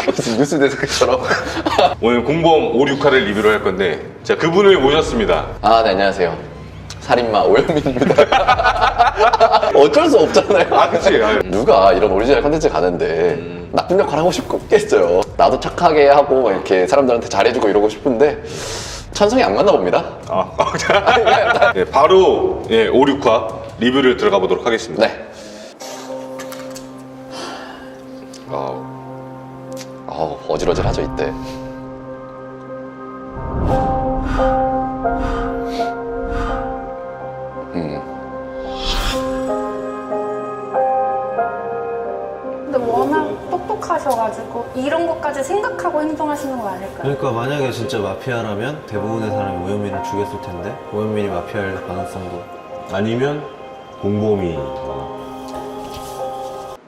무슨 뉴스 데스크처럼. 오늘 공범 5, 6화를 리뷰를 할 건데 자 그분을 모셨습니다. 아, 네, 안녕하세요. 살인마 오영민입니다. 어쩔 수 없잖아요. 아 그치. 누가 이런 오리지널 컨텐츠 가는데 나쁜 역할 하고 싶겠어요. 나도 착하게 하고 이렇게 사람들한테 잘해주고 이러고 싶은데 천성이 안 맞나 봅니다. 네, 바로 5, 6화 리뷰를 들어가 보도록 하겠습니다. 네. 어질어질하죠 이때. 근데 워낙 똑똑하셔가지고 이런 것까지 생각하고 행동하시는 거 아닐까요? 그러니까 만약에 진짜 마피아라면 대부분의 사람이 오현민을 죽였을 텐데 오현민이 마피아일 가능성도 아니면 공범이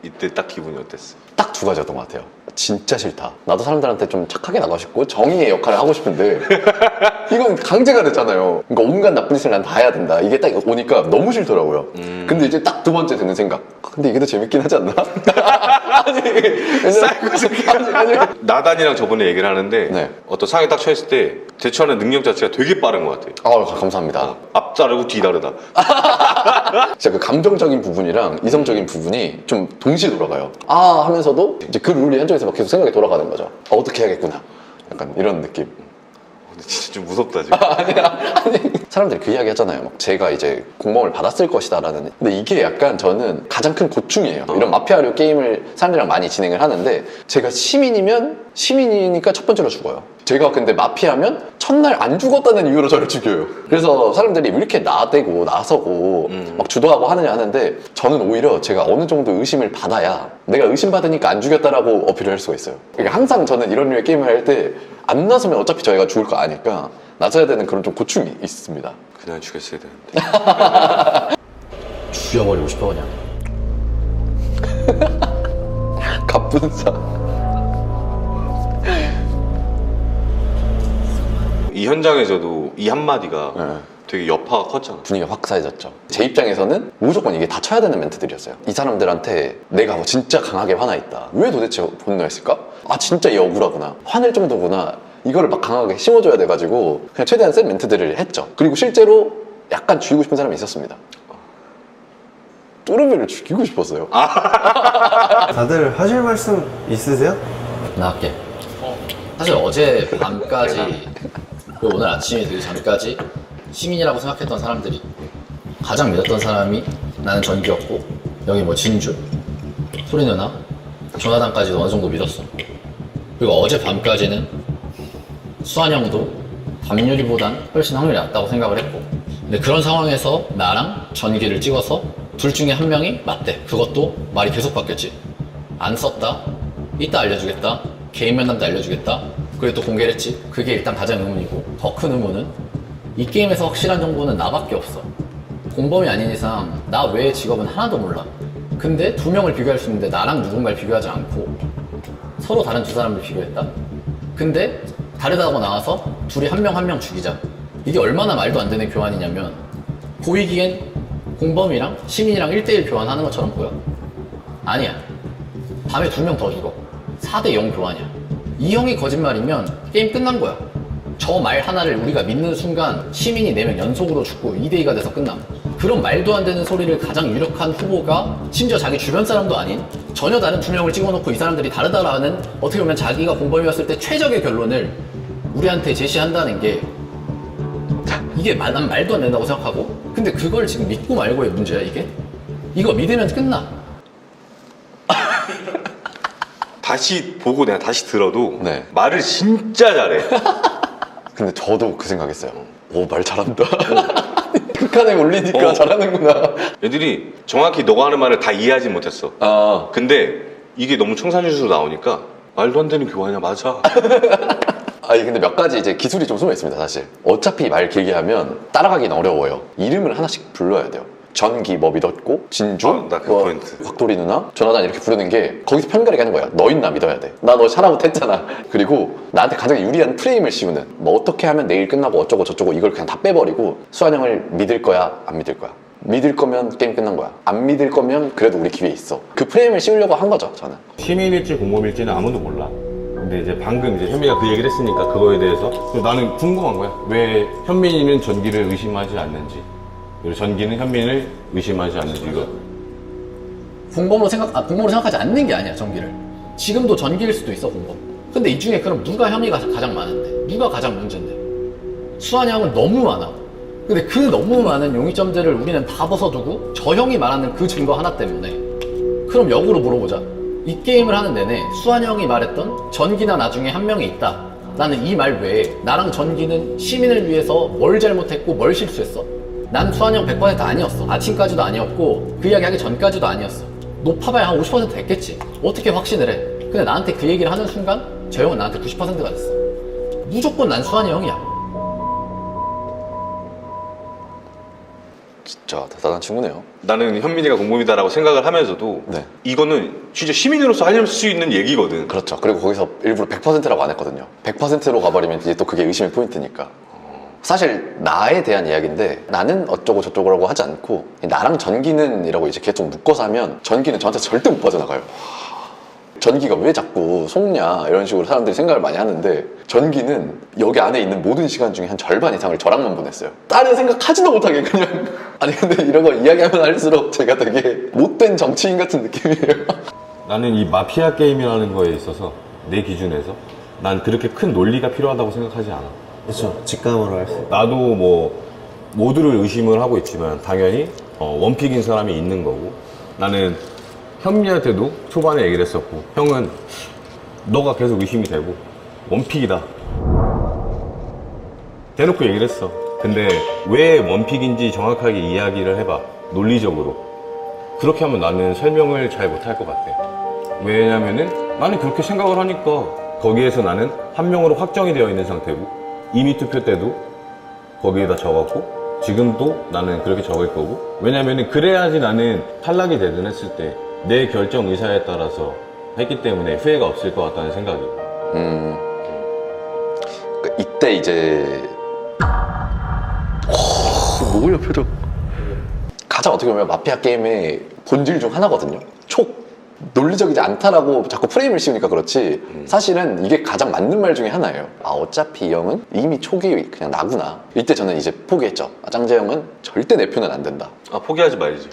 이때 딱 기분이 어땠어? 딱 두 가지였던 것 같아요. 진짜 싫다. 나도 사람들한테 좀 착하게 나가고 싶고 정의의 역할을 하고 싶은데 이건 강제가 됐잖아요. 그러니까 온갖 나쁜 짓을 난 다 해야 된다. 이게 딱 오니까 너무 싫더라고요. 근데 이제 딱 두 번째 드는 생각. 근데 이게 더 재밌긴 하지 않나? 아니, 아니. 나단이랑 저번에 얘기를 하는데 네. 어떤 상황에 딱 처했을 때 대처하는 능력 자체가 되게 빠른 것 같아. 감사합니다. 앞 다르고 뒤 다르다. 진짜 그 감정적인 부분이랑 이성적인 부분이 좀 동시에 돌아가요. 하면서도 이제 그 룰이 한쪽에서 막 계속 생각이 돌아가는 거죠. 어떻게 해야겠구나. 약간 이런 느낌. 근데 진짜 좀 무섭다 지금. 아니. 사람들이 그 이야기 하잖아요. 막 제가 이제 공범을 받았을 것이다 라는. 근데 이게 약간 저는 가장 큰 고충이에요. 이런 마피아류 게임을 사람들이랑 많이 진행을 하는데 제가 시민이니까 첫 번째로 죽어요. 제가 근데 마피아면 첫날 안 죽었다는 이유로 저를 죽여요. 그래서 사람들이 왜 이렇게 나대고 나서고 막 주도하고 하느냐 하는데 저는 오히려 제가 어느 정도 의심을 받아야 내가 의심받으니까 안 죽였다라고 어필을 할 수가 있어요. 그러니까 항상 저는 이런 류의 게임을 할 때 안 나서면 어차피 저희가 죽을 거 아니까 나서야 되는 그런 좀 고충이 있습니다. 그냥 죽였어야 되는데. 죽여버리고 싶어 그냥. 갑분싸. 이 현장에서도 이 한마디가 네. 되게 여파가 컸잖아. 분위기가 확 쌓여졌죠. 제 입장에서는 무조건 이게 다 쳐야 되는 멘트들이었어요. 이 사람들한테 내가 진짜 강하게 화나 있다. 왜 도대체 분노했을까? 진짜 얘 억울하구나. 화낼 정도구나. 이거를 막 강하게 심어줘야 돼가지고 그냥 최대한 센 멘트들을 했죠. 그리고 실제로 약간 죽이고 싶은 사람이 있었습니다. 뚜루비를 죽이고 싶었어요. 다들 하실 말씀 있으세요? 나 할게. 사실 어제 밤까지 그리고 오늘 아침에 되기 전까지 시민이라고 생각했던 사람들이 가장 믿었던 사람이 나는 전기였고 여기 뭐 진주, 소리 누나, 조나단까지도 어느 정도 믿었어. 그리고 어제 밤까지는 수환 형도 밤유리보단 훨씬 확률이 낮다고 생각을 했고 근데 그런 상황에서 나랑 전기를 찍어서 둘 중에 한 명이 맞대. 그것도 말이 계속 바뀌었지. 안 썼다, 이따 알려주겠다, 개인 면담도 알려주겠다, 그리고 또 공개를 했지. 그게 일단 가장 의문이고 더 큰 의문은 이 게임에서 확실한 정보는 나밖에 없어. 공범이 아닌 이상 나 외의 직업은 하나도 몰라. 근데 두 명을 비교할 수 있는데 나랑 누군가를 비교하지 않고 서로 다른 두 사람을 비교했다? 근데 다르다고 나와서 둘이 한 명 죽이자. 이게 얼마나 말도 안 되는 교환이냐면 보이기엔 공범이랑 시민이랑 1대1 교환하는 것처럼 보여. 아니야. 밤에 2명 더 죽어. 4대0 교환이야. 이 형이 거짓말이면 게임 끝난 거야. 저 말 하나를 우리가 믿는 순간 시민이 4명 연속으로 죽고 2대2가 돼서 끝남. 그런 말도 안 되는 소리를 가장 유력한 후보가 심지어 자기 주변 사람도 아닌 전혀 다른 2명을 찍어놓고 이 사람들이 다르다라는 어떻게 보면 자기가 공범이었을 때 최적의 결론을 우리한테 제시한다는 게 이게 난 말도 안 된다고 생각하고 근데 그걸 지금 믿고 말고의 문제야 이게? 이거 믿으면 끝나. 다시 보고 내가 다시 들어도 네. 말을 진짜 잘해. 근데 저도 그 생각했어요. 말 잘한다. 극한에 올리니까 잘하는구나. 애들이 정확히 너가 하는 말을 다 이해하지 못했어. 근데 이게 너무 청산유수로 나오니까 말도 안 되는 교환이야. 맞아. 근데 몇 가지 이제 기술이 좀 숨어 있습니다, 사실. 어차피 말 길게 하면 따라가긴 어려워요. 이름을 하나씩 불러야 돼요. 전기 뭐 믿었고, 진주, 나그 포인트. 곽돌이 누나, 조나단 이렇게 부르는 게 거기서 편가르게 하는 거야. 너인 나 믿어야 돼. 나 너 샤라웃 했잖아. 그리고 나한테 가장 유리한 프레임을 씌우는 뭐 어떻게 하면 내일 끝나고 어쩌고 저쩌고 이걸 그냥 다 빼버리고 수환 형을 믿을 거야, 안 믿을 거야. 믿을 거면 게임 끝난 거야. 안 믿을 거면 그래도 우리 기회에 있어. 그 프레임을 씌우려고 한 거죠, 저는. 시민일지 공범일지는 아무도 몰라. 근데 이제 방금 이제 현민이가 그 얘기를 했으니까 그거에 대해서 나는 궁금한 거야. 왜 현민이는 전기를 의심하지 않는지, 그리고 전기는 현민을 의심하지 않는지. 이거 공범으로 생각하지 않는 게 아니야, 전기를. 지금도 전기일 수도 있어, 공범. 근데 이 중에 그럼 누가 혐의가 가장 많은데? 누가 가장 문제인데? 수환이 형은 너무 많아. 근데 그 너무 많은 용의점들을 우리는 다 벗어두고 저 형이 말하는 그 증거 하나 때문에, 그럼 역으로 물어보자. 이 게임을 하는 내내 수환이 형이 말했던 전기나 나중에 한 명이 있다, 나는 이 말 외에 나랑 전기는 시민을 위해서 뭘 잘못했고 뭘 실수했어? 난 수환이 형 100% 아니었어. 아침까지도 아니었고 그 이야기 하기 전까지도 아니었어. 높아봐야 한 50% 됐겠지. 어떻게 확신을 해? 근데 나한테 그 얘기를 하는 순간 저 형은 나한테 90%가 됐어. 무조건 난 수환이 형이야. 진짜 대단한 친구네요. 나는 현민이가 공범이다라고 생각을 하면서도 네. 이거는 진짜 시민으로서 할 수 있는 얘기거든. 그렇죠. 그리고 거기서 일부러 100%라고 안 했거든요. 100%로 가버리면 이제 또 그게 의심의 포인트니까. 사실 나에 대한 이야기인데 나는 어쩌고 저쩌고라고 하지 않고 나랑 전기는 이라고 이제 계속 묶어서 하면 전기는 저한테 절대 못 빠져나가요. 전기가 왜 자꾸 속냐 이런 식으로 사람들이 생각을 많이 하는데 전기는 여기 안에 있는 모든 시간 중에 한 절반 이상을 저랑만 보냈어요. 다른 생각하지도 못하게 그냥. 아니 근데 이런 거 이야기하면 할수록 제가 되게 못된 정치인 같은 느낌이에요. 나는 이 마피아 게임이라는 거에 있어서 내 기준에서 난 그렇게 큰 논리가 필요하다고 생각하지 않아. 그렇죠. 직감으로 할 수 있어요. 나도 뭐 모두를 의심을 하고 있지만 당연히 원픽인 사람이 있는 거고, 나는 현민한테도 초반에 얘기를 했었고, 형은 너가 계속 의심이 되고 원픽이다 대놓고 얘기를 했어. 근데 왜 원픽인지 정확하게 이야기를 해봐, 논리적으로. 그렇게 하면 나는 설명을 잘 못할 것 같아. 왜냐면은 나는 그렇게 생각을 하니까 거기에서 나는 한 명으로 확정이 되어 있는 상태고, 이미 투표 때도 거기에다 적었고 지금도 나는 그렇게 적을 거고, 왜냐면은 그래야지 나는 탈락이 되든 했을 때 내 결정 의사에 따라서 했기 때문에 후회가 없을 것 같다는 생각이. 그러니까 이때 이제 뭐야 표정. 가장 어떻게 보면 마피아 게임의 본질 중 하나거든요. 촉. 논리적이지 않다라고 자꾸 프레임을 씌우니까 그렇지 사실은 이게 가장 맞는 말 중에 하나예요. 아 어차피 이 형은 이미 촉이 그냥 나구나. 이때 저는 이제 포기했죠. 아, 짱재 형은 절대 내 표는 안 된다. 아, 포기하지 말지.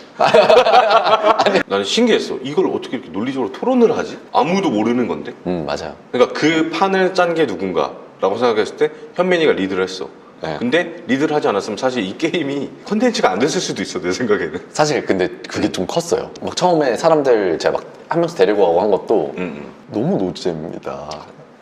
나는 신기했어. 이걸 어떻게 이렇게 논리적으로 토론을 하지? 아무도 모르는 건데. 맞아요. 그러니까 그 판을 짠 게 누군가라고 생각했을 때 현민이가 리드를 했어. 네. 근데 리드를 하지 않았으면 사실 이 게임이 컨텐츠가 안 됐을 수도 있어, 내 생각에는. 사실 근데 그게 좀 컸어요. 막 처음에 사람들 제가 막 한 명씩 데리고 가고 한 것도 너무 노잼입니다.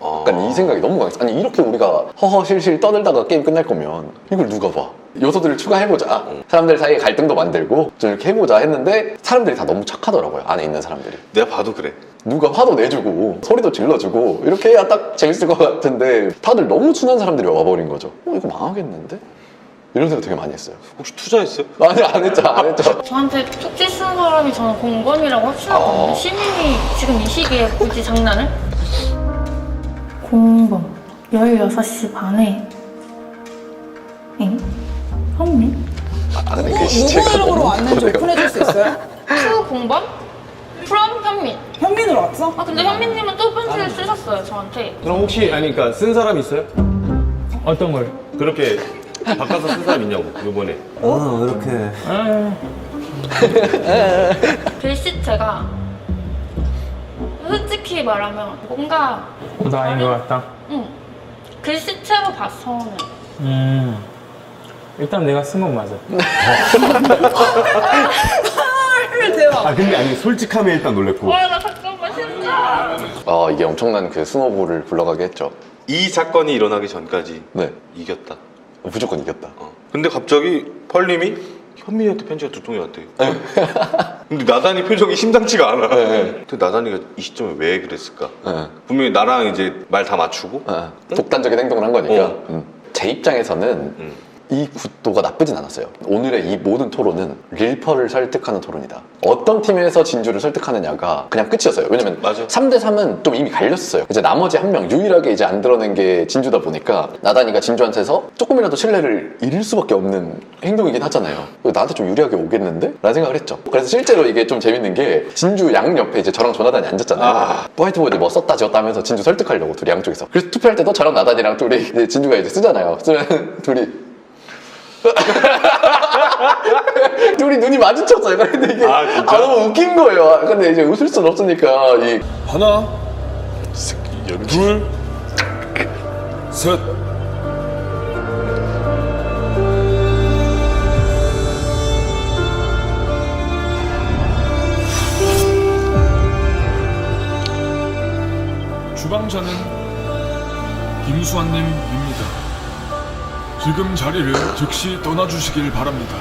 약간 이 생각이 너무 강했어. 아니 이렇게 우리가 허허실실 떠들다가 게임 끝날 거면 이걸 누가 봐. 요소들을 추가해보자. 사람들 사이에 갈등도 만들고 좀 이렇게 해보자 했는데 사람들이 다 너무 착하더라고요. 안에 있는 사람들이. 내가 봐도 그래. 누가 화도 내주고 소리도 질러주고 이렇게 해야 딱 재밌을 것 같은데 다들 너무 순한 사람들이 와버린 거죠. 이거 망하겠는데? 이런 생각 되게 많이 했어요. 혹시 투자했어요? 아니 안 했죠. 저한테 쪽지 쓴 사람이 저는 공범이라고 확신하거든요. 시민이 지금 이 시기에 굳이 장난을? 공범 16시 반에 엥? 현민? 아 근데 그 누구 시체가 이름으로 너무 왔는지 어려워요. 오픈해줄 수 있어요? 투 공범? from 현민. 현민으로 왔어? 아 근데 현민님은 또 편지를 쓰셨어요 저한테. 그럼 혹시 아니 그러니까 쓴 사람 있어요? 어떤 걸? 그렇게 바꿔서 쓴 사람 있냐고 요번에. 이렇게. 글씨체가 솔직히 말하면 뭔가 나 아닌 것 같다. 글씨체로 봐서는 일단 내가 쓴 건 맞아. 대박. 아 근데 아니 솔직함에 일단 놀랬고. 나 잠깐만 진짜. 이게 엄청난 그 스노볼을 굴러가게 했죠. 이 사건이 일어나기 전까지 네. 이겼다. 무조건 이겼다. 근데 갑자기 펄님이 현민이한테 편지가 두 통이 왔대요. 근데 나단이 표정이 심상치가 않아. 근데 나단이가 이 시점에 왜 그랬을까? 분명히 나랑 이제 말 다 맞추고 독단적인 행동을 한 거니까. 어. 제 입장에서는 이 구도가 나쁘진 않았어요. 오늘의 이 모든 토론은 릴퍼를 설득하는 토론이다. 어떤 팀에서 진주를 설득하느냐가 그냥 끝이었어요. 왜냐면 맞아. 3대3은 좀 이미 갈렸어요. 이제 나머지 한 명 유일하게 이제 안 드러낸 게 진주다 보니까 나단이가 진주한테서 조금이라도 신뢰를 잃을 수밖에 없는 행동이긴 하잖아요. 나한테 좀 유리하게 오겠는데? 라는 생각을 했죠. 그래서 실제로 이게 좀 재밌는 게 진주 양 옆에 이제 저랑 조나단이 앉았잖아요. 화이트보드 뭐 썼다 지웠다 하면서 진주 설득하려고 둘이 양쪽에서. 그래서 투표할 때도 저랑 나단이랑 둘이 이제 진주가 이제 쓰잖아요. 쓰면 둘이 둘이 눈이 마주쳤어요. 근데 이게 진짜? 너무 웃긴 거예요. 근데 이제 웃을 순 없으니까 하나, 둘, 셋. 주방장은 김수환님입니다. 지금 자리를 즉시 떠나주시길 바랍니다.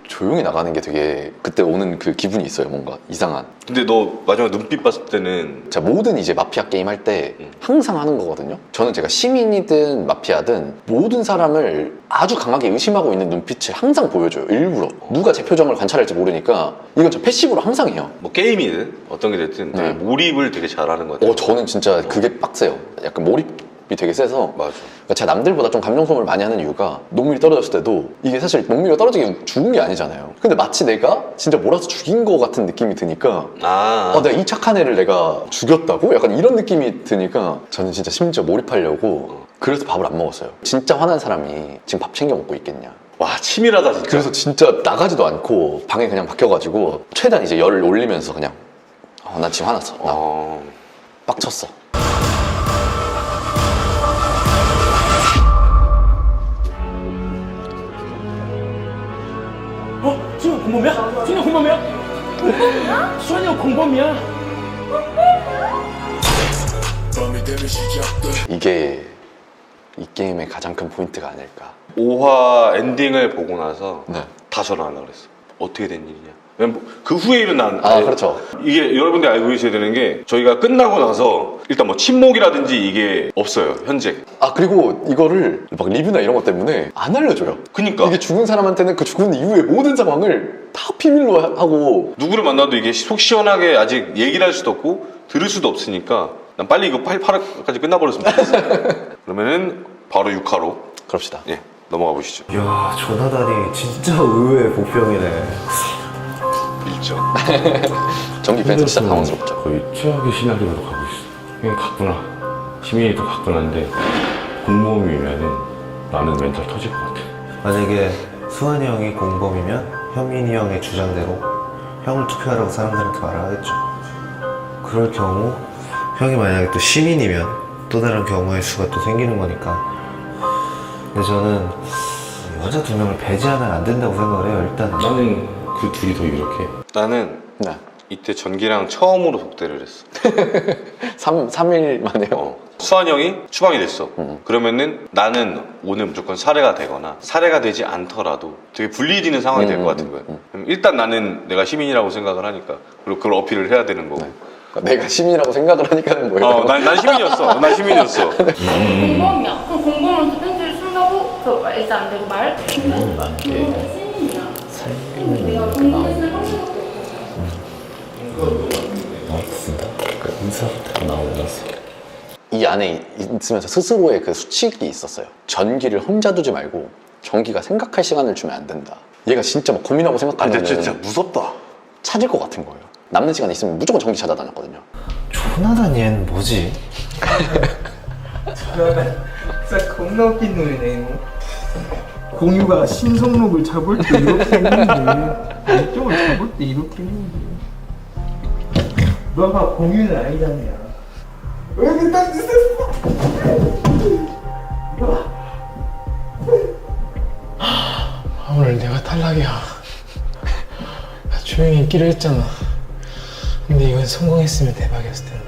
조용히 나가는 게 되게 그때 오는 그 기분이 있어요. 뭔가 이상한. 근데 너 마지막 눈빛 봤을 때는 제가 모든 이제 마피아 게임 할 때 항상 하는 거거든요. 저는 제가 시민이든 마피아든 모든 사람을 아주 강하게 의심하고 있는 눈빛을 항상 보여줘요. 일부러. 누가 제 표정을 관찰할지 모르니까 이건 저 패시브로 항상 해요. 뭐 게임이든 어떤 게 됐든 되게 네. 몰입을 되게 잘하는 것 같아요. 저는 진짜 그게 빡세요. 약간 몰입이 되게 세서. 맞아. 그러니까 제가 남들보다 좀 감정 소모를 많이 하는 이유가 녹밀이 떨어졌을 때도 이게 사실 녹밀이가 떨어지기 죽은 게 아니잖아요. 근데 마치 내가 진짜 몰아서 죽인 거 같은 느낌이 드니까 내가 이 착한 애를 내가 죽였다고? 약간 이런 느낌이 드니까 저는 진짜 심지어 몰입하려고 그래서 밥을 안 먹었어요. 진짜 화난 사람이 지금 밥 챙겨 먹고 있겠냐. 와 치밀하다 진짜. 그래서 진짜 나가지도 않고 방에 그냥 박혀가지고 최대한 이제 열을 올리면서 그냥 난 지금 화났어. 나 빡쳤어. 수환이 공범이야? 수환이 공범이야? 수환이 형 공범이야? 이게 이 게임의 가장 큰 포인트가 아닐까. 5화 엔딩을 보고 나서 네. 다 전화하려고 그랬어. 어떻게 된 일이냐. 왜냐면 그 후에 일어난 그렇죠. 이게 여러분들이 알고 계셔야 되는 게 저희가 끝나고 나서 일단 뭐 침묵이라든지 이게 없어요 현재. 그리고 이거를 막 리뷰나 이런 것 때문에 안 알려줘요. 그니까. 이게 죽은 사람한테는 그 죽은 이후의 모든 상황을 다 비밀로 하고. 누구를 만나도 이게 속 시원하게 아직 얘기를 할 수도 없고 들을 수도 없으니까 난 빨리 이거 8화까지 끝나버렸으면 좋겠어. 그러면은 바로 6화로 그럽시다. 예 넘어가 보시죠. 이야, 조나단이 진짜 의외의 복병이네. 1점. 전기 팬은 진짜 당황스럽죠. 거의 최악의 시나리오로 가고 있어. 이게 갔구나. 시민이 또 갔구나인데 공범이면은 나는 멘탈 터질 것 같아. 만약에 수환이 형이 공범이면 현민이 형의 주장대로 형을 투표하라고 사람들한테 말하겠죠. 그럴 경우 형이 만약에 또 시민이면 또 다른 경우의 수가 또 생기는 거니까. 근데 저는 여자 2명을 배제하면 안 된다고 생각을 해요. 일단은. 나는 그 둘이 더 유력해. 나는 네. 이때 전기랑 처음으로 독대를 했어. 3일 만에요. 수환 형이 추방이 됐어. 그러면은 나는 오늘 무조건 살해가 되거나 살해가 되지 않더라도 되게 불리해지는 상황이 될 것 같은 거야. 그럼 일단 나는 내가 시민이라고 생각을 하니까 그리고 그걸 어필을 해야 되는 거고. 그러니까 내가 시민이라고 생각을 하니까는 뭐예요? 난 시민이었어. 난 시민이었어. 공범이야. 그럼 공범한테 편지를 쓴다고? 저 말지 안 되고 말? 공범이라는 게 시민이야. 살인이니까 나오는 거지. 그 의사부터 나오는 거지. 이 안에 있으면서 스스로의 그 수칙이 있었어요. 전기를 혼자 두지 말고 전기가 생각할 시간을 주면 안 된다. 얘가 진짜 막 고민하고 생각하면 진짜 무섭다. 찾을 것 같은 거예요. 남는 시간 있으면 무조건 전기 찾아다녔거든요. 조나단 얘는 뭐지? 진짜 겁나 웃긴 놈이네. 공유가 신성록을 잡을 때 이렇게 했는데 이쪽을 잡을 때 이렇게 했는데 너가 공유는 아니잖아. 왜 그딴 짓을 오늘 내가 탈락이야. 조용히 있기로 했잖아. 근데 이건 성공했으면 대박이었을 텐데.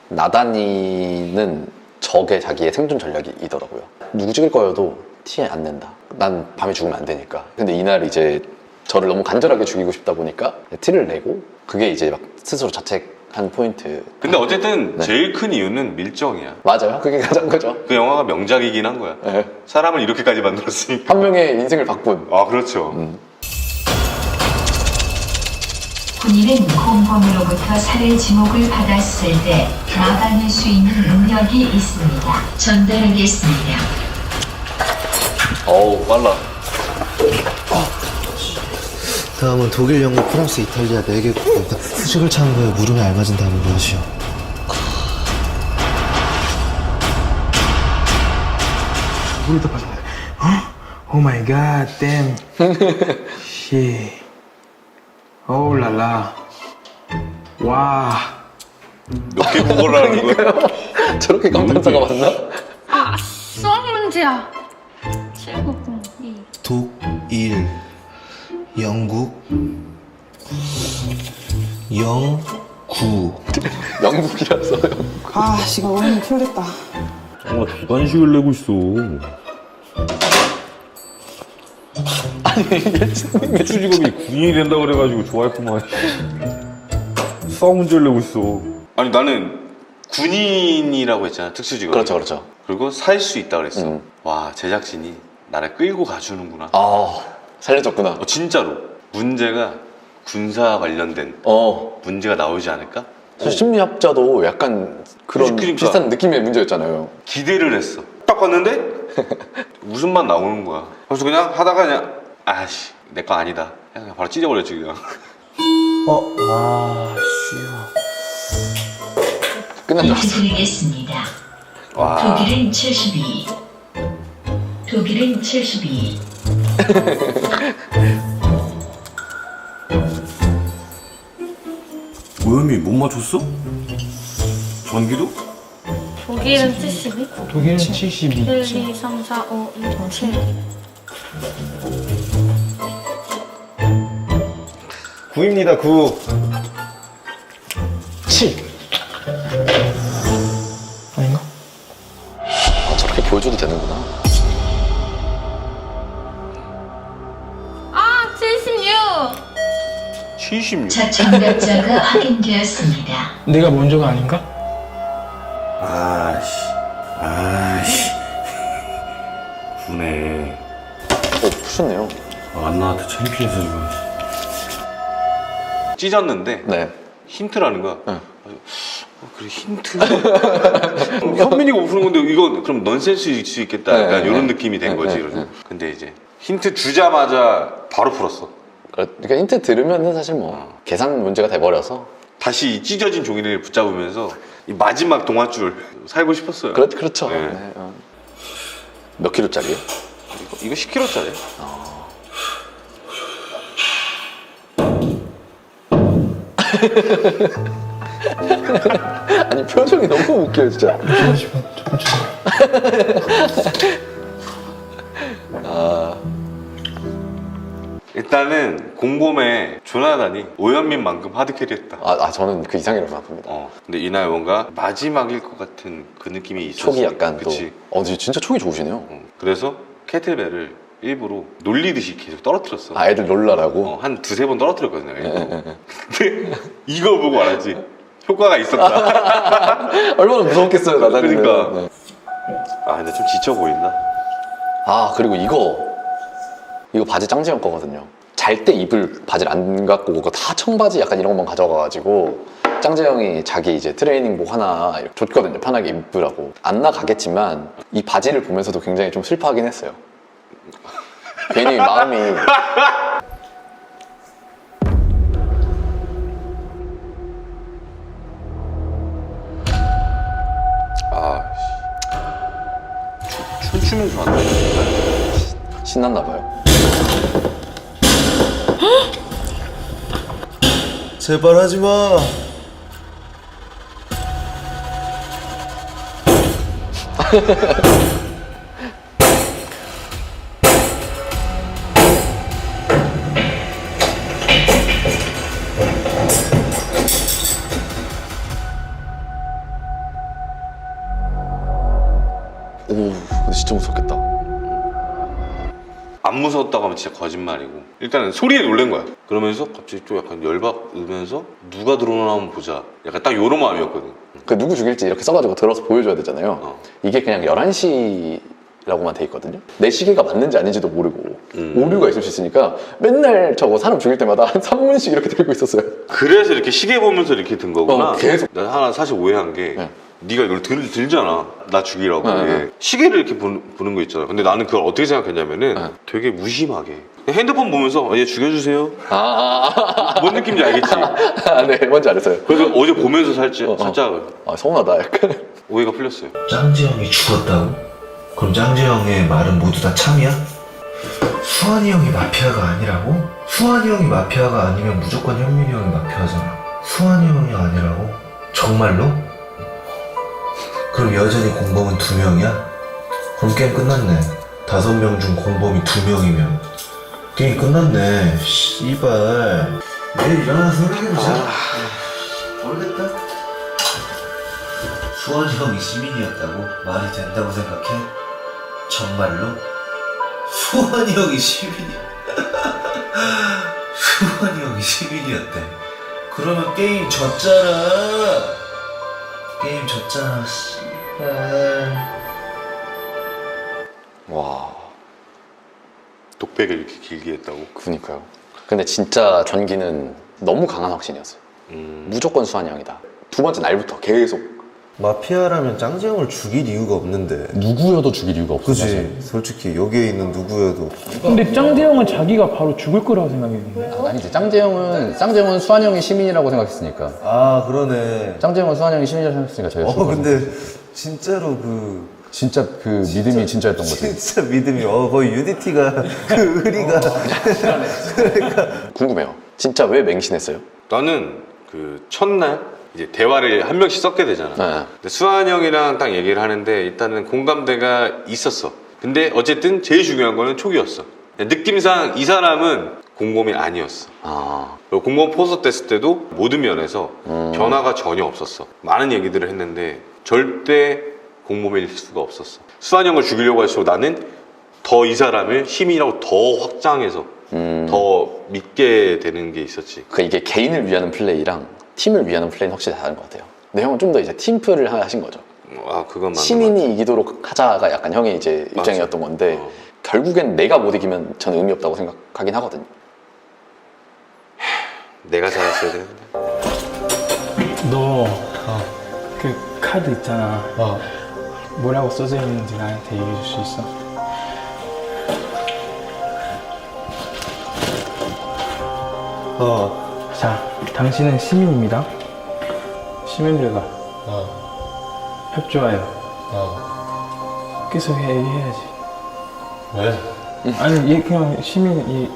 나단이는 저게 자기의 생존 전략이더라고요. 누구 찍을 거여도 티 안 낸다. 난 밤에 죽으면 안 되니까. 근데 이날 이제 저를 너무 간절하게 죽이고 싶다 보니까 티를 내고 그게 이제 막 스스로 자책 한 포인트. 근데 어쨌든 네. 제일 큰 이유는 밀정이야. 맞아요. 그게 가장 크죠. 그 영화가 명작이긴 한 거야. 네. 사람을 이렇게까지 만들었으니까. 한 명의 인생을 바꾼. 아, 그렇죠. 군인은 공범으로부터 살해 지목을 받았을 때 막아낼 수 있는 능력이 있습니다. 전달하겠습니다. 어우, 빨라. 다음은 독일, 영국, 프랑스, 이탈리아 4개국 수식을 참고해 물음에 알맞은 답을 무엇이요? Bruto pra Oh my god, damn. Shit. Oh la la. 와. 몇 개 국어를 하는 거야? 저렇게 감탄사가 맞나? 아, 수학 문제야. 7902. 독일, 영국, 영구. 영국이라서요. 아, 지금 오늘 풀렸다. 아, 주관식을 내고 있어. 특수직업이 군인이 된다 그래가지고 좋아했구만. 수학 문제를 내고 있어. 아니, 나는 군인이라고 했잖아, 특수직업. 그렇죠, 그렇죠. 그리고 살 수 있다 그랬어. 음. 와, 제작진이 나를 끌고 가주는구나. 아, 살려줬구나. 진짜로. 문제가 군사 관련된 문제가 나오지 않을까? 사실 심리학자도 약간 그런 그러니까. 비슷한 느낌의 문제였잖아요. 기대를 했어. 딱 봤는데 웃음만 나오는 거야. 그래서 그냥 하다가 그냥 아씨, 내 거 아니다. 그냥 바로 찢어버렸지 그냥. 끝난 줄 알았어. 드리겠습니다. 와. 독일은 72. 독일은 72. 오염이 못 맞췄어? 전기도? 독일은 72? 독일은 72. 1, 2, 3, 4, 5, 6, 7. 9입니다, 9. 7. 아닌가? 아, 저렇게 보여줘도 되는구나. 아, 76! 76. 자, 정답자가 확인되었습니다. 내가 먼저가 아닌가? 아이씨. 구네. 푸셨네요. 안 나한테 창피해서 지금. 찢었는데 네. 힌트라는 거야. 응. 그래, 힌트. 현민이가 푸는 건데 이거 그럼 넌센스일 수 있겠다. 약간 네, 이런 네. 느낌이 된 네, 거지. 네, 그래서. 네. 근데 이제 힌트 주자마자 바로 풀었어. 그러니까 힌트 들으면은 사실 뭐 계산 문제가 돼버려서. 다시 이 찢어진 종이를 붙잡으면서 이 마지막 동화줄 살고 싶었어요. 그렇죠. 네. 네, 몇 킬로짜리요? 이거 10kg짜리. 아니 표정이 너무 웃겨요 진짜. 일단은 공범의 조나단이 오현민만큼 하드캐리했다. 저는 그 이상이라고 생각합니다. 근데 이날 뭔가 마지막일 것 같은 그 느낌이 있었어. 촉이 약간 그치? 또. 진짜 촉이 좋으시네요. 그래서 케틀벨을 일부러 놀리듯이 계속 떨어뜨렸어. 애들 놀라라고. 한 두세 번 떨어뜨렸거든요. 네, 일부러. 근데 이거 보고 알았지. 효과가 있었다. 얼마나 무서웠겠어요 나단이는. 그러니까. 네. 근데 좀 지쳐 보인다. 그리고 이거 바지 짱지형 거거든요. 잘 때 입을 바지를 안 갖고 오고 다 청바지 약간 이런 것만 가져가가지고 짱재형이 자기 이제 트레이닝복 하나 이렇게 줬거든요. 편하게 입으라고. 안 나가겠지만 이 바지를 보면서도 굉장히 좀 슬퍼하긴 했어요. 괜히 마음이. 춤추면 좋았네. 신났나봐요. 제발 하지 마. 오, 근데 진짜 무섭겠다. 안 무서웠다고 하면 진짜 거짓말이고 일단은 소리에 놀란 거야. 그러면서 갑자기 좀 약간 열받으면서 누가 들어오나 한번 보자. 약간 딱 요런 마음이었거든. 그 누구 죽일지 이렇게 써가지고 들어서 보여줘야 되잖아요. 이게 그냥 11시라고만 돼 있거든요. 내 시계가 맞는지 아닌지도 모르고 오류가 있을 수 있으니까 맨날 저거 사람 죽일 때마다 한 3분씩 이렇게 들고 있었어요. 그래서 이렇게 시계 보면서 이렇게 든 거구나. 계속. 난 하나 사실 오해한 게 네. 네가 이걸 들잖아. 나 죽이라고. 네, 네. 시계를 이렇게 보는 거 있잖아. 근데 나는 그걸 어떻게 생각했냐면은 네. 되게 무심하게 그냥 핸드폰 보면서 얘 죽여주세요. 뭔 느낌인지 알겠지? 네, 뭔지 알았어요. 그래서 어제 보면서 살짝 아, 서운하다, 약간. 오해가 풀렸어요. 짱지형이 죽었다고? 그럼 짱지형의 말은 모두 다 참이야? 수환이 형이 마피아가 아니라고? 수환이 형이 마피아가 아니면 무조건 현민이 형이 마피아잖아. 수환이 형이 아니라고? 정말로? 그럼 여전히 공범은 2명이야? 그럼 게임 끝났네. 5명 중 공범이 2명이면 게임 끝났네. 씨발. 내일 일어나서 생각해보자. 모르겠다. 수환이 형이 시민이었다고? 말이 된다고 생각해? 정말로? 수환이 형이 시민이야. 수환이 형이 시민이었대. 그러면 게임 졌잖아. 게임 졌잖아. 씨발. 와, 독백을 이렇게 길게 했다고? 그니까요. 근데 진짜 전기는 너무 강한 확신이었어요. 무조건 수환이 형이다. 두 번째 날부터 계속. 마피아라면 짱지형을 죽일 이유가 없는데. 누구여도 죽일 이유가 없어. 그치. 솔직히 여기에 있는 누구여도. 근데 짱대 형은 자기가 바로 죽을 거라고 생각했는데. 아니지. 짱재형은 수환이 형이 시민이라고 생각했으니까. 아, 그러네. 짱재형은 수환이 형이 시민이라고 생각했으니까 저희가. 근데 진짜로 진짜 그 믿음이 진짜였던 거지. 진짜 믿음이 거의 유니티가 그 의리가 궁금해요. 진짜 왜 맹신했어요? 나는 그 첫날 이제 대화를 한 명씩 섞게 되잖아. 네. 근데 수환이 형이랑 딱 얘기를 하는데 일단은 공감대가 있었어. 근데 어쨌든 제일 중요한 거는 촉이었어. 느낌상 이 사람은 공범이 아니었어. 그리고 공범 포서 뗐을 때도 모든 면에서 변화가 전혀 없었어. 많은 얘기들을 했는데 절대 공범일 수가 없었어. 수환이 형을 죽이려고 할수록 나는 더 이 사람을 시민이라고 더 확장해서 더 믿게 되는 게 있었지. 그 이게 개인을 위하는 플레이랑 팀을 위하는 플레이는 확실히 다른 것 같아요. 근데 형은 좀 더 이제 팀플을 하신 거죠. 아, 그건 맞는 시민이 이기도록 하자가 약간 형의 이제 맞아. 입장이었던 건데 결국엔 내가 못 이기면 저는 의미 없다고 생각하긴 하거든요. 내가 잘했어야 되는데. 너 그 카드 있잖아. 뭐라고 써져 있는지 나한테 얘기해 줄 수 있어? 자, 당신은 시민입니다. 시민들과 협조하여 계속 얘기해야지. 왜? 아니, 얘 그냥 시민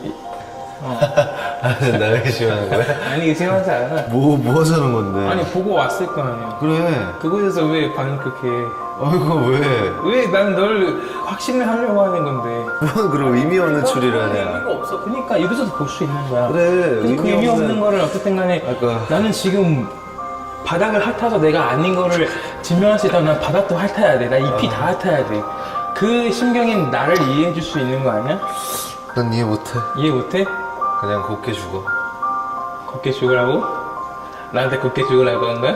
나에게 지원하는 거야? 아니 이게 생각하지 않아. 뭐 하자는 건데? 아니 보고 왔을 거 아니야. 그래. 그곳에서 왜 반응 그렇게 해? 그거 왜? 왜 나는 널 확신을 하려고 하는 건데. 뭔 그런 의미 없는 추리를 의미가 하냐? 없어. 그러니까 여기서도 볼 수 있는 거야. 그래. 근데 그 의미 없는 거를 어쨌든 간에 아까 나는 지금 바닥을 핥아서 내가 아닌 거를 증명할 수 있다면 난 바닥도 핥아야 돼. 나 잎이 다 핥아야 돼. 그 심경인 나를 이해해 줄 수 있는 거 아니야? 난 이해 못해. 이해 못해? 그냥 곱게 죽어. 곱게 죽으라고? 나한테 곱게 죽으라고 한 거야?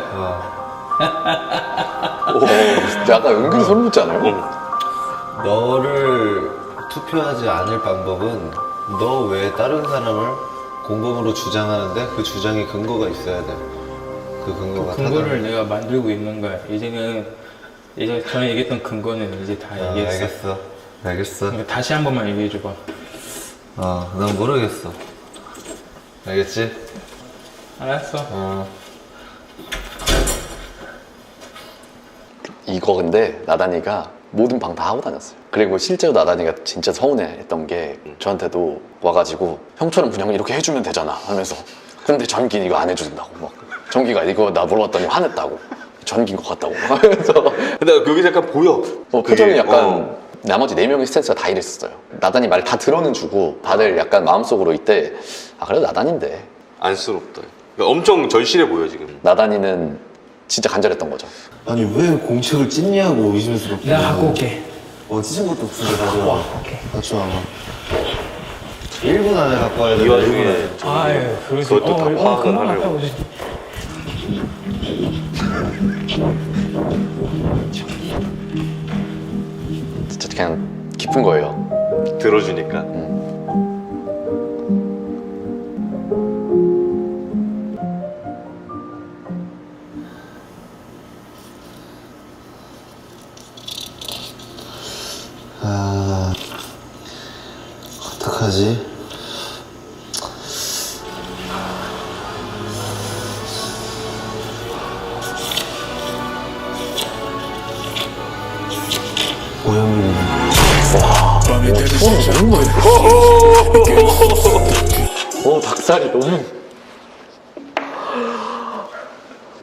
오, 약간 은근히 소름 돋지 않아요? 너를 투표하지 않을 방법은 너 외에 다른 사람을 공범으로 주장하는데 그 주장에 근거가 있어야 돼. 그 근거가 근거를 내가 만들고 있는 거야. 이제 전에 얘기했던 근거는 이제 다 얘기했어. 알겠어. 그러니까 다시 한 번만 얘기해 줘봐. 난 모르겠어. 알겠지? 알았어. 이거 근데 나단이가 모든 방 다 하고 다녔어요. 그리고 실제로 나단이가 진짜 서운해했던 게 저한테도 와가지고 형처럼 그냥 이렇게 해주면 되잖아 하면서 근데 전기는 이거 안 해준다고 막 전기가 이거 나 물어봤더니 화냈다고 전기인 것 같다고 하면서 근데 여기서 약간 보여. 표정이 그게, 약간 나머지 4명의 스탠스가 다 이랬었어요. 나단이 말 다 들어는 주고 다들 약간 마음속으로 이때 그래도 나단인데 안쓰럽다. 그러니까 엄청 절실해 보여 지금. 나단이는 진짜 간절했던 거죠. 아니 왜 공책을 찢냐고 의심스럽게. 내가 갖고 올게. 찢은 것도 없으니까 가져와. 오케이. 가져와. 1분 안에 갖고 와야 돼. 이 1분 와중에 안에. 아, 예. 그것도 다 파악을 금방 하려고. 갔다 오지. 진짜 그냥 깊은 거예요. 들어주니까. 아, 어떡하지? 오현민이 오, 닭살이 너무.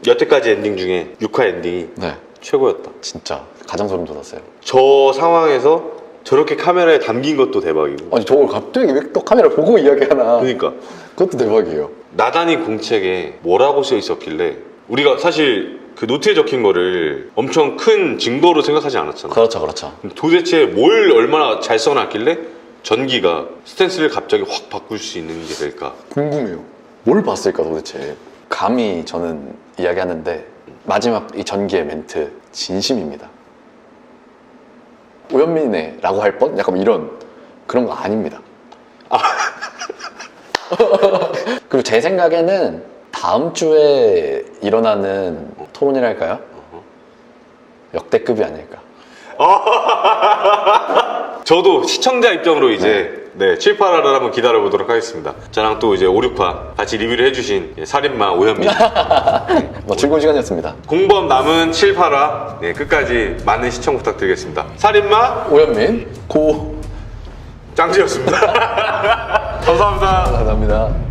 여태까지 엔딩 중에 6화 엔딩이 네, 최고였다. 진짜 가장 소름 돋았어요. 저 상황에서 저렇게 카메라에 담긴 것도 대박이고. 아니 저걸 갑자기 왜 또 카메라 보고 이야기하나. 그러니까 그것도 대박이에요. 나단이 공책에 뭐라고 써 있었길래 우리가 사실 그 노트에 적힌 거를 엄청 큰 증거로 생각하지 않았잖아. 그렇죠, 그렇죠. 도대체 뭘 얼마나 잘 써놨길래 전기가 스탠스를 갑자기 확 바꿀 수 있는 게 될까? 궁금해요. 뭘 봤을까 도대체. 감히 저는 이야기하는데 마지막 이 전기의 멘트 진심입니다. 오현민네 라고 할 뻔? 약간 이런 그런 거 아닙니다. 그리고 제 생각에는 다음 주에 일어나는 토론이랄까요? 역대급이 아닐까. 저도 시청자 입장으로 이제 네, 7, 8화를 한번 기다려보도록 하겠습니다. 저랑 또 이제 5, 6화 같이 리뷰를 해주신 살인마 오현민. 뭐 즐거운 시간이었습니다. 공범 남은 7, 8화 네, 끝까지 많은 시청 부탁드리겠습니다. 살인마 오현민 고 짱지였습니다. 감사합니다. 감사합니다.